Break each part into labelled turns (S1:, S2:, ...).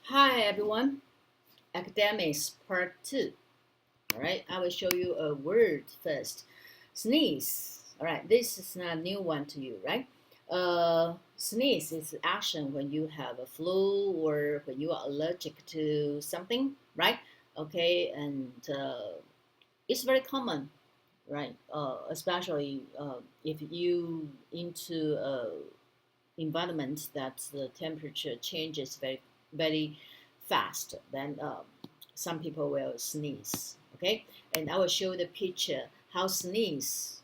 S1: Hi everyone, academics part 2. All right, I will show you a word first. Sneeze. All right, this is not a new one to you, right? Sneeze is action when you have a flu or when you are allergic to something, right? Okay, and it's very common, right? Especially if you into environment that the temperature changes very fast, then some people will sneeze. Okay, and I will show the picture how sneeze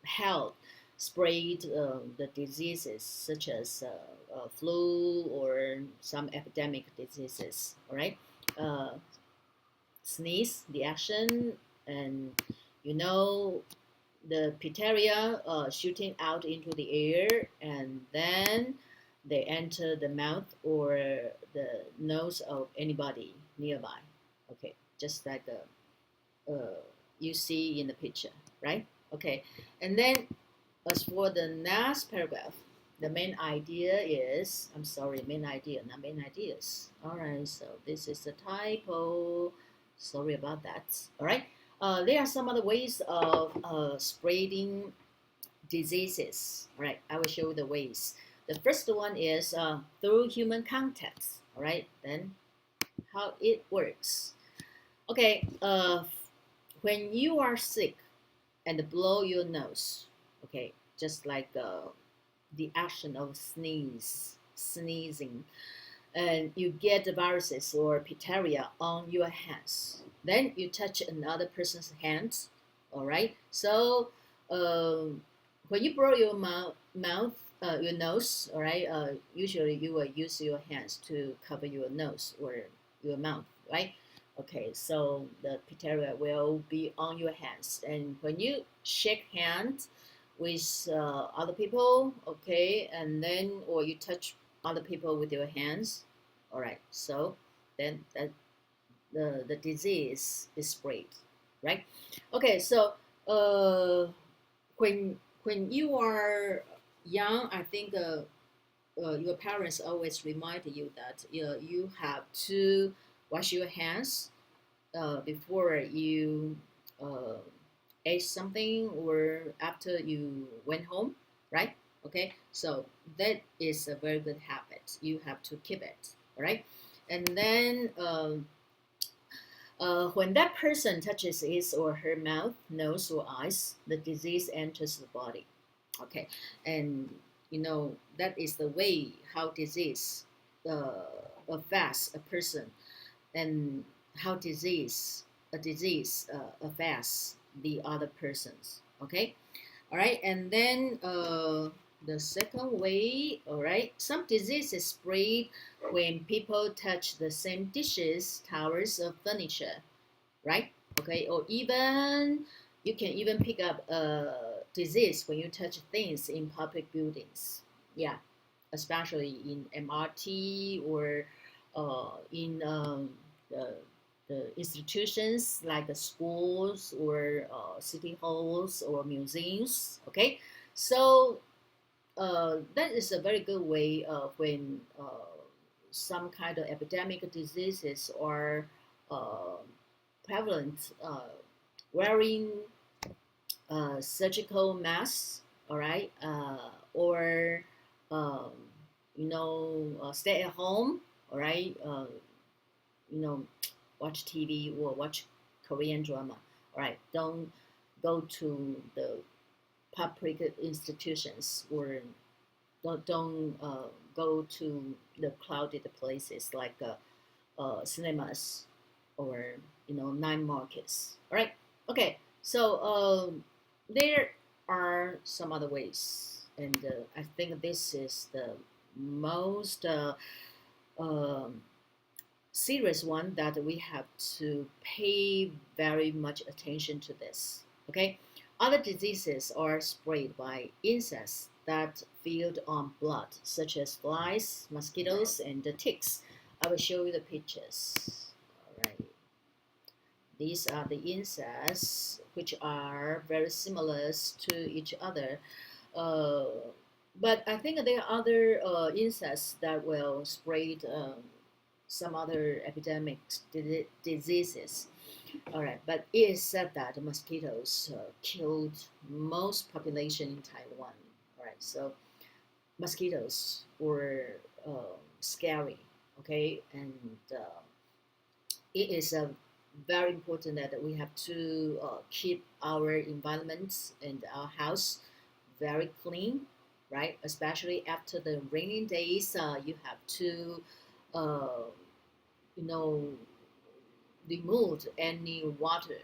S1: help spread the diseases such as flu or some epidemic diseases. All right, uh, sneeze the action, and you know the Pteria shooting out into the air, and then they enter the mouth or the nose of anybody nearby. Okay, just like you see in the picture, right? Okay, and then as for the next paragraph, the main idea is, I'm sorry, main idea, not main ideas. All right, so this is a typo. Sorry about that. All right. There are some other ways of spreading diseases. All right, I will show you the ways. The first one is through human contacts. All right, then how it works. Okay, when you are sick and blow your nose, okay, just like the action of sneezing, and you get the viruses or bacteria on your hands. Then you touch another person's hands. All right. So when you blow your your nose, all right. Usually you will use your hands to cover your nose or your mouth, right? Okay. So the bacteria will be on your hands, and when you shake hands with other people, okay, and then or you touch other people with your hands, all right, so then the disease is spread, right? Okay, so uh, when you are young, I think your parents always remind you that you have to wash your hands before you uh, ate something or after you went home, right? Okay, so that is a very good habit. You have to keep it, all right? And then when that person touches his or her mouth, nose, or eyes, the disease enters the body. Okay, and that is the way how disease affects a person, and how a disease affects the other persons. Okay, all right, and then the second way, all right, some diseases spread when people touch the same dishes, towers, or furniture, right? Okay, or even you can even pick up a disease when you touch things in public buildings. Yeah, especially in MRT or in the, the institutions like the schools or city halls or museums. Okay, so that is a very good way when some kind of epidemic diseases are uh, prevalent, wearing surgical masks, all right, or um, stay at home, all right, you know, watch TV or watch Korean drama, all right. Don't go to the public institutions or don't go to the crowded places like cinemas or night markets. All right. Okay. So there are some other ways, and I think this is the most um, serious one that we have to pay very much attention to this. Okay. Other diseases are spread by insects that feed on blood, such as flies, mosquitoes, and the ticks. I will show you the pictures. All right. These are the insects which are very similar to each other. Uh, but I think there are other insects that will spread. some other epidemics, diseases. All right, but it is said that the mosquitoes killed most population in Taiwan. All right, so mosquitoes were scary. Okay, and it is very important that we have to keep our environment and our house very clean, right? Especially after the rainy days, you have to, uh, you know, remove any water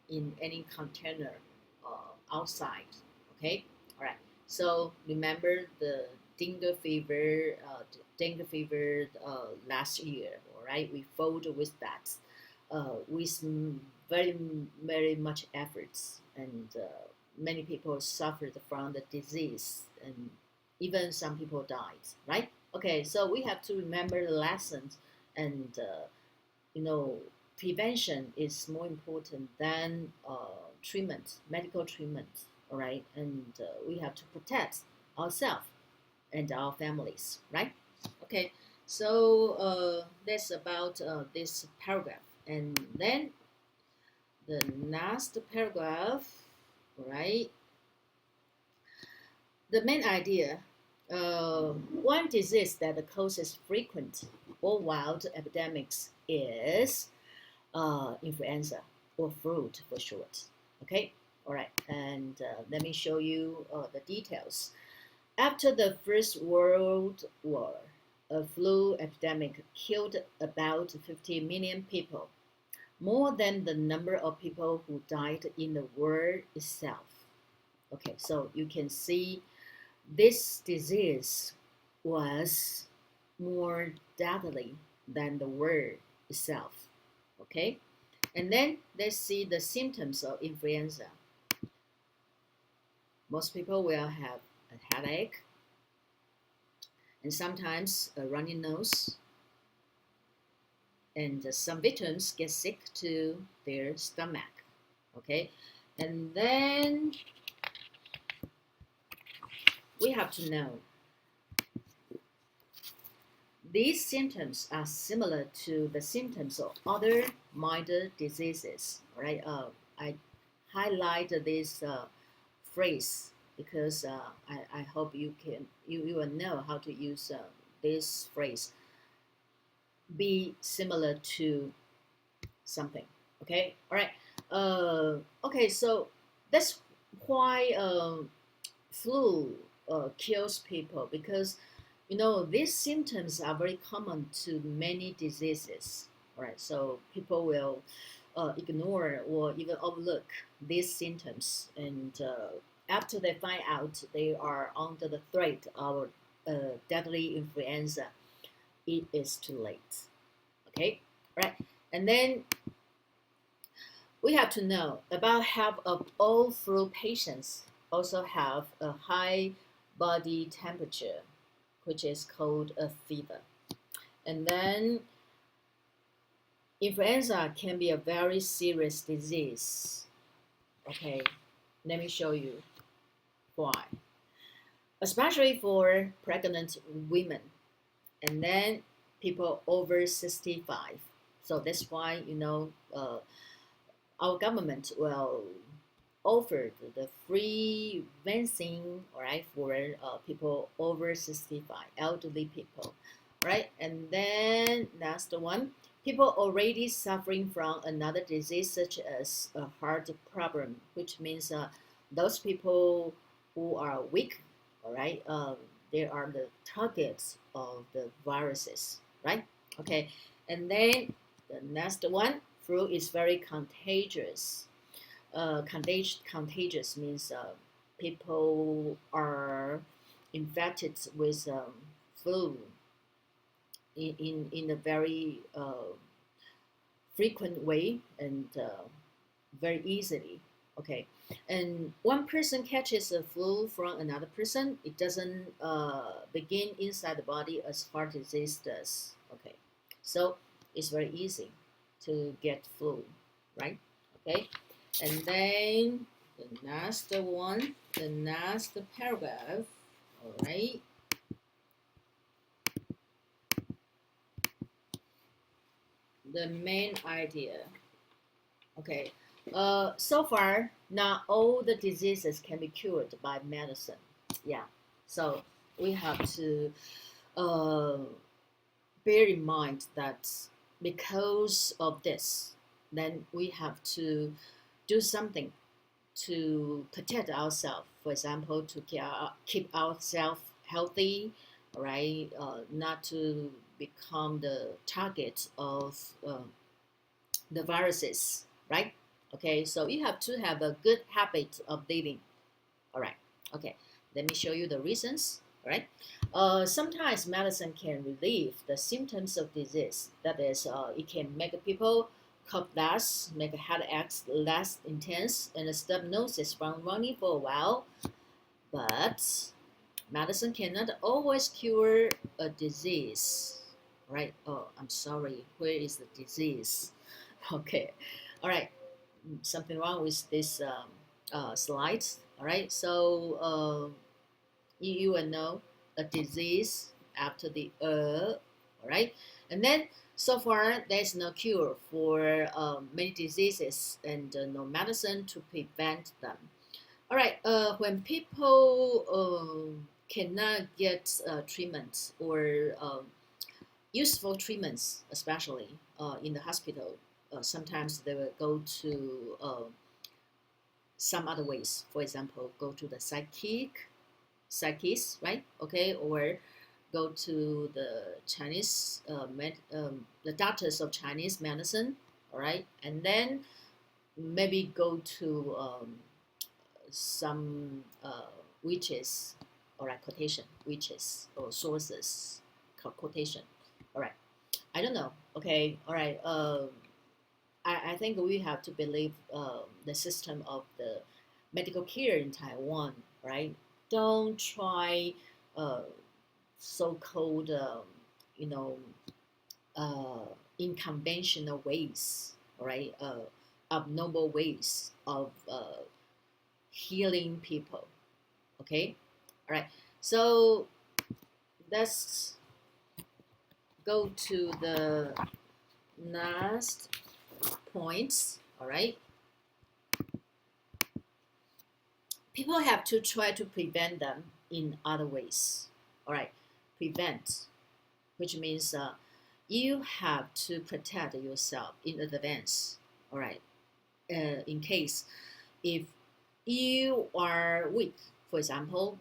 S1: in any container outside. Okay, all right. So remember the dengue fever last year. All right, we fought with that with very very much efforts, and many people suffered from the disease, and even some people died. Right? Okay, so we have to remember the lessons, and you know, prevention is more important than treatment, medical treatment. All right, and we have to protect ourselves and our families, right? Okay, so that's about this paragraph, and then the last paragraph, right? The main idea, one disease that causes frequent worldwide epidemics is influenza or flu for short. Okay, all right, and let me show you the details. After the First World War, a flu epidemic killed about 50 million people, more than the number of people who died in the war itself. Okay, so you can see this disease was more deadly than the war itself. Okay, and then let's see the symptoms of influenza. Most people will have a headache and sometimes a runny nose, and some victims get sick to their stomach. Okay, and then we have to know these symptoms are similar to the symptoms of other milder diseases. All right, I highlight this phrase because I hope you will know how to use this phrase. Be similar to something. Okay, all right. Okay, so that's why flu kills people, because you know these symptoms are very common to many diseases. All right, so people will ignore or even overlook these symptoms, and after they find out they are under the threat of deadly influenza, it is too late. Okay, right, and then we have to know about half of all flu patients also have a high body temperature, which is called a fever. And then influenza can be a very serious disease. Okay, let me show you why. Especially for pregnant women, and then people over 65. So that's why, you know, our government will offer the free vaccine, all right, for people over 65, elderly people, right? And then that's the one. People already suffering from another disease such as a heart problem, which means those people who are weak, all right, they are the targets of the viruses, right? Okay, and then the next one, flu is very contagious. Contagious means people are infected with flu in a very frequent way and very easily. Okay, and one person catches a flu from another person, it doesn't begin inside the body as heart disease does. Okay, so it's very easy to get flu, right? Okay, and then the last one, the last paragraph. All right. the main idea. Okay. So far, not all the diseases can be cured by medicine. Yeah. So we have to uh, bear in mind that because of this, then we have to do something to protect ourselves. For example, to keep ourselves healthy, right? Not to become the target of the viruses, right? Okay, so you have to have a good habit of living. All right. Okay, let me show you the reasons. All right. Sometimes medicine can relieve the symptoms of disease. That is, it can make people cough less, make headaches less intense, and stop noses from running for a while. But medicine cannot always cure a disease. Right? Oh, I'm sorry. Where is the disease? Okay. All right. Something wrong with this slides. All right. So you will know a disease after the all right, and then so far there's no cure for many diseases and no medicine to prevent them. All right, when people cannot get treatments or useful treatments, especially in the hospital, sometimes they will go to some other ways. For example, go to the psychics, right? Okay, or go to the Chinese, the doctors of Chinese medicine, all right, and then maybe go to some witches, all right, quotation, witches or sources, quotation, all right. I don't know. Okay, all right. I think we have to believe the system of the medical care in Taiwan, right? Don't try uh, so-called, you know, uh, unconventional ways, right? Abnormal ways of healing people. Okay, all right. So let's go to the next points. All right. People have to try to prevent them in other ways. All right, prevent, which means you have to protect yourself in advance. All right, in case if you are weak, for example,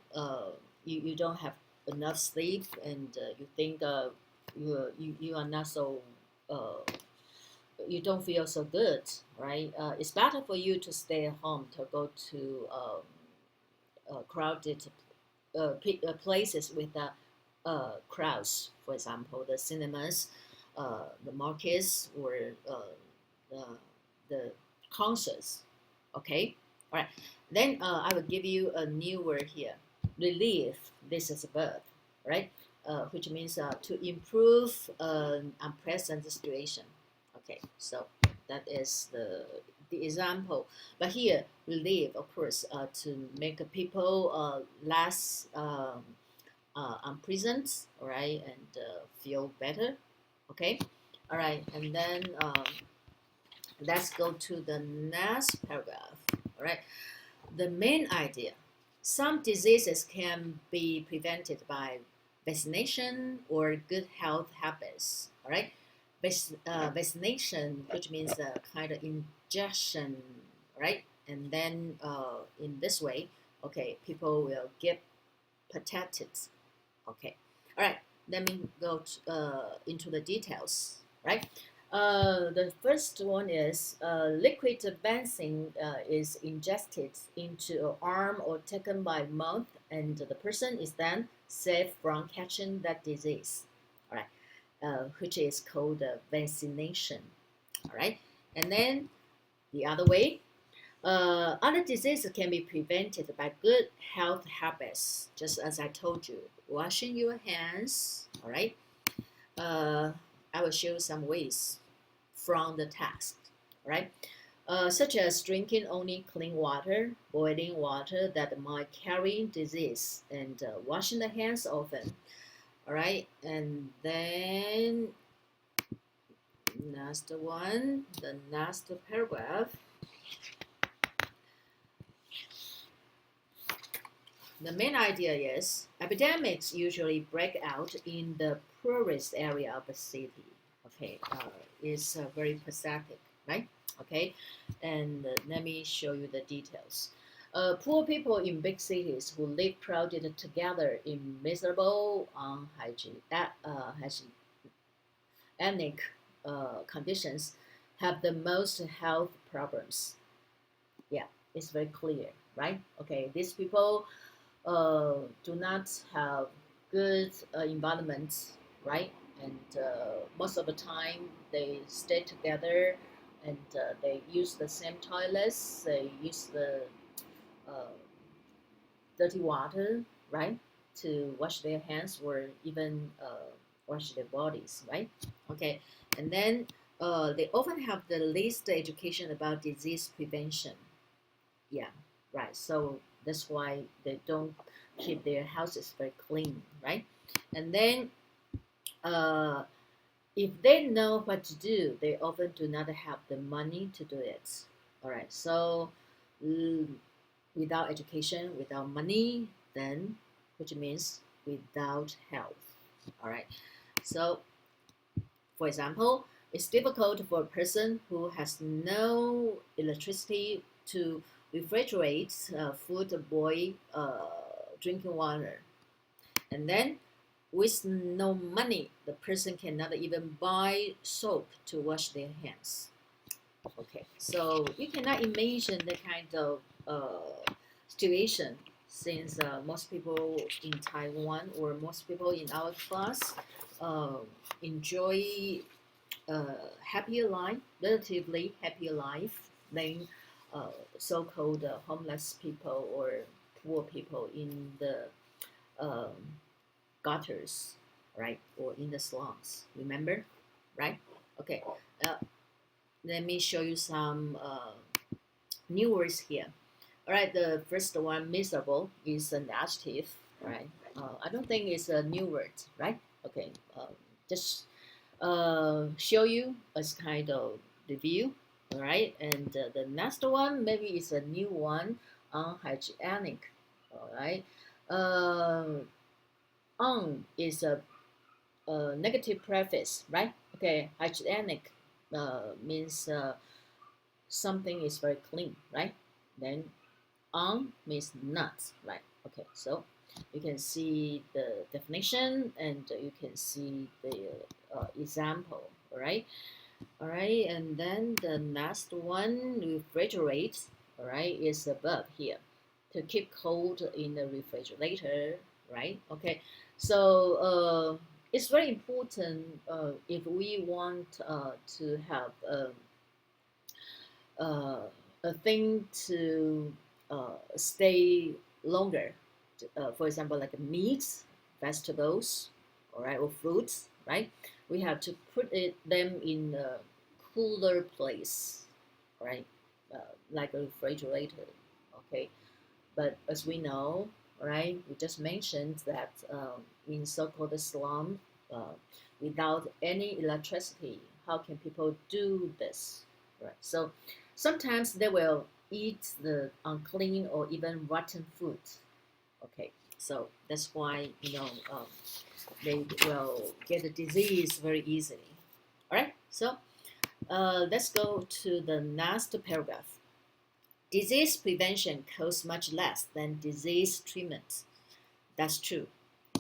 S1: you don't have enough sleep and you think you are not so uh, you don't feel so good, right? It's better for you to stay at home to go to crowded places with crowds, for example, the cinemas, the markets, or the, the concerts. Okay, all right. Then I will give you a new word here, relief. This is a verb, right? Which means to improve an unpleasant situation. Okay, so that is the example. But here, relief, of course, to make people less unpleasant, all right, and feel better. Okay, all right, and then let's go to the next paragraph. All right, the main idea. Some diseases can be prevented by vaccination or good health habits. All right, vaccination, which means a kind of injection, right? And then in this way, okay, people will get protected. Okay, all right. Let me go into the details. Right. The first one is liquid vaccine is ingested into an arm or taken by mouth, and the person is then safe from catching that disease. All right, which is called vaccination. All right, and then the other way, other diseases can be prevented by good health habits, just as I told you. Washing your hands, all right? I will show some ways from the text, all right? Such as drinking only clean water, boiling water that might carry disease, and washing the hands often, all right? And then Next one, the next paragraph. The main idea is epidemics usually break out in the poorest area of a city. Okay, it's very pathetic, right? Okay, and let me show you the details. Poor people in big cities who live crowded together in miserable, hygienic conditions have the most health problems. Yeah, it's very clear, right? Okay, these people do not have good environment, right? And most of the time they stay together and they use the same toilets, they use the uh, dirty water, right? To wash their hands or even wash their bodies, right? Okay, and then they often have the least education about disease prevention. Yeah, right. So that's why they don't keep their houses very clean, right? And then uh, if they know what to do, they often do not have the money to do it. All right. So mm, without education, without money, then which means without health. All right. So for example, it's difficult for a person who has no electricity to refrigerate food, boil drinking water. And then with no money, the person cannot even buy soap to wash their hands. Okay, so you cannot imagine the kind of situation since most people in Taiwan or most people in our class uh, enjoy happier life, relatively happier life than so-called homeless people or poor people in the um, gutters, right, or in the slums. Remember, right? Okay. Uh, Let me show you some new words here. All right. The first one, miserable, is an adjective, right? I don't think it's a new word, right? Okay. Just show you as kind of review. All right, and the next one maybe is a new one, unhygienic. All right, un is a negative preface, right? Okay, hygienic means something is very clean, right? Then on means not, right? Okay, so you can see the definition and you can see the example, all right? All right, and then the last one, refrigerate, all right, is above here. To keep cold in the refrigerator, right? Okay, so it's very important if we want to have uh, a thing to stay longer. For example, like meats, vegetables, all right, or fruits, right? We have to put them in a cooler place, right? Like a refrigerator, okay? But as we know, right, we just mentioned that in so-called slum, uh, without any electricity, how can people do this, right? So sometimes they will eat the unclean or even rotten food. Okay, so that's why they will get a disease very easily. All right, so let's go to the next paragraph. Disease prevention costs much less than disease treatment. That's true.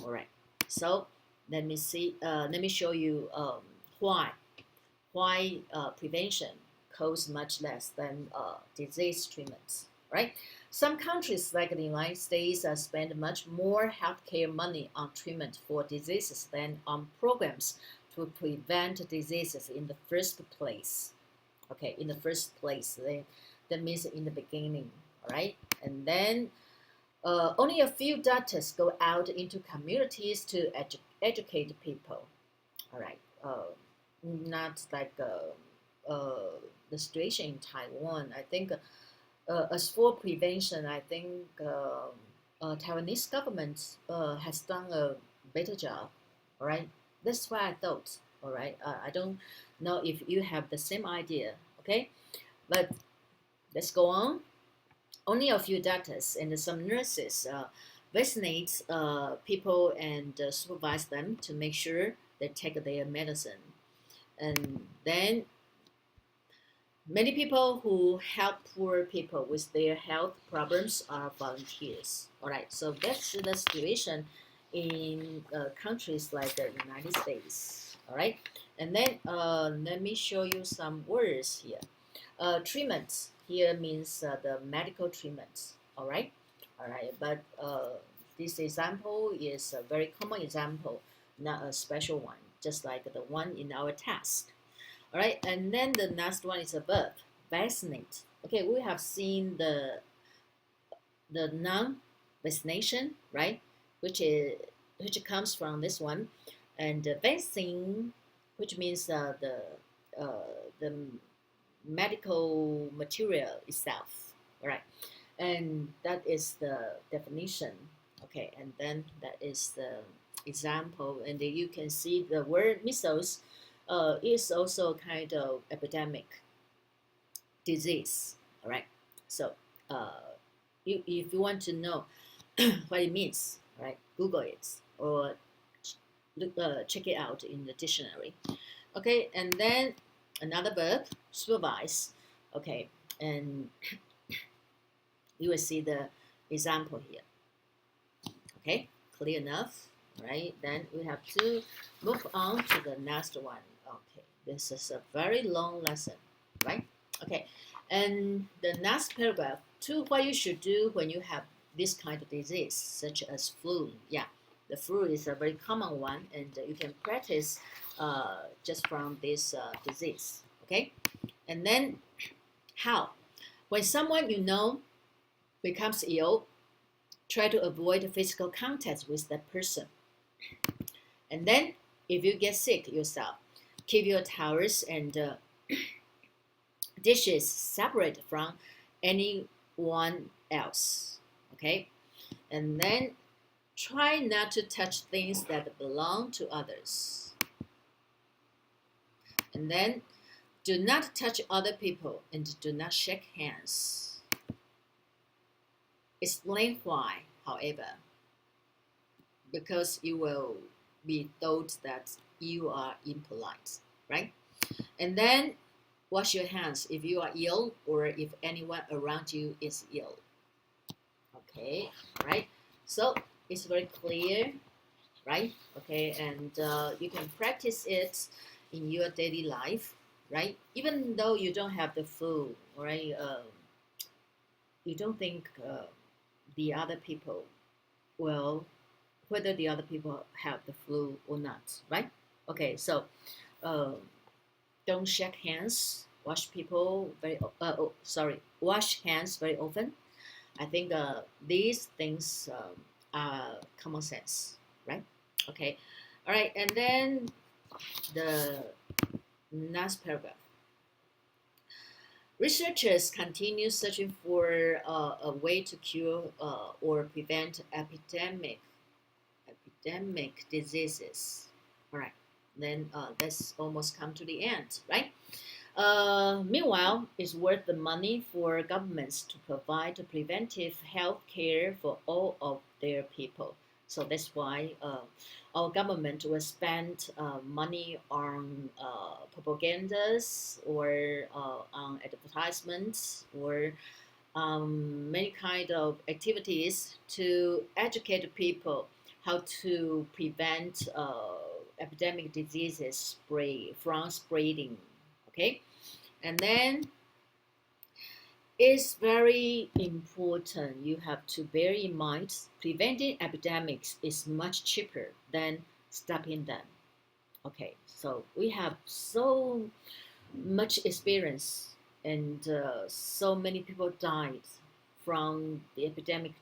S1: All right. So let me see. Let me show you why prevention costs much less than disease treatments. Right. Some countries like the United States spend much more healthcare money on treatment for diseases than on programs to prevent diseases in the first place. Okay, in the first place, that means in the beginning, all right? And then only a few doctors go out into communities to educate people, all right? Not like the situation in Taiwan. I think as for prevention, I think Taiwanese government has done a better job, all right? That's why I thought All right, I don't know if you have the same idea. Okay, but let's go on. Only a few doctors and some nurses vaccinate people and supervise them to make sure they take their medicine. And then many people who help poor people with their health problems are volunteers. All right, so that's the situation in countries like the United States. All right, and then let me show you some words here. Treatment here means the medical treatment. All right, but this example is a very common example, not a special one, just like the one in our task. All right, and then the next one is a verb, vaccinate. Okay, we have seen the noun vaccination, right? Which comes from this one, and vaccine, which means the medical material itself. All right, and that is the definition. Okay, and then that is the example, and then you can see the word measles is also kind of epidemic disease. All right, so if you want to know what it means, right, Google it or check it out in the dictionary. Okay, and then another verb, supervise. Okay, and you will see the example here. Okay, clear enough, right? Then we have to move on to the next one. Okay, this is a very long lesson, right? Okay, and the next paragraph, to what you should do when you have this kind of disease, such as flu. Yeah, the flu is a very common one, and you can practice just from this disease. Okay, and then how? When someone you know becomes ill, try to avoid physical contact with that person. And then, if you get sick yourself, keep your towels and dishes separate from anyone else. Okay? And then, try not to touch things that belong to others. And then, do not touch other people and do not shake hands. Explain why, however, because you will be told that you are impolite, right? And then wash your hands if you are ill or if anyone around you is ill. Okay, right? So it's very clear, right? Okay, and you can practice it in your daily life, right? Even though you don't have the flu, right? You don't think the other people will, whether the other people have the flu or not, right? Okay, so uh, don't shake hands. Wash hands very often. I think these things are common sense, right? Okay, all right, and then the next paragraph. Researchers continue searching for a way to cure or prevent epidemic diseases. All right, then let's almost come to the end, right? Meanwhile, it's worth the money for governments to provide preventive health care for all of their people. So that's why our government will spend money on propagandas or on advertisements or many kind of activities to educate people how to prevent epidemic diseases from spreading. Okay, and then it's very important. You have to bear in mind preventing epidemics is much cheaper than stopping them. Okay, so we have so much experience, and so many people died from the epidemic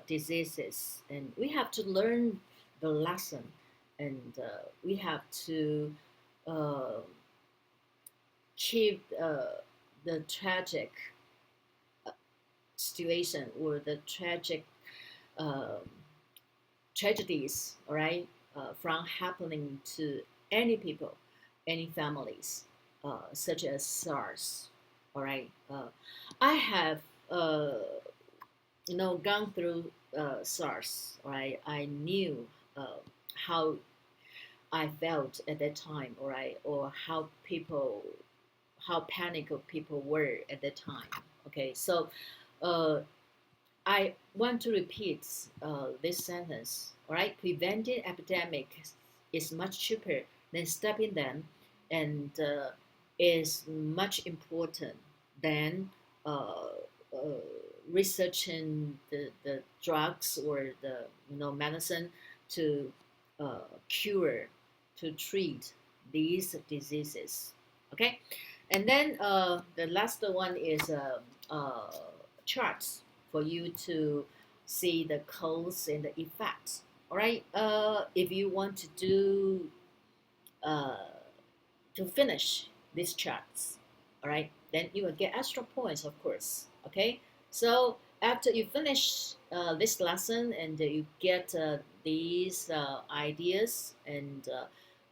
S1: diseases, and we have to learn the lesson, and we have to uh, keep the tragic situation or the tragic um tragedies, all right, from happening to any people, any families, such as SARS. All right, I have gone through SARS. All right, I knew how I felt at that time. All right, or how panicked people were at that time. Okay, so uh, I want to repeat this sentence. All right, preventing epidemics is much cheaper than stopping them, and is much important than uh, uh, researching the drugs or the medicine to cure, to treat these diseases. Okay, and then the last one is charts for you to see the cause and the effects. All right. If you want to do uh, to finish these charts, all right, then you will get extra points, of course. Okay. So after you finish this lesson and you get these ideas and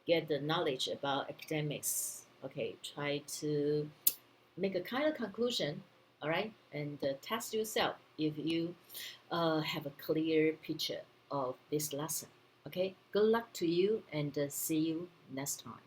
S1: get the knowledge about academics, okay, try to make a kind of conclusion, all right, and test yourself if you have a clear picture of this lesson. Okay, good luck to you and see you next time.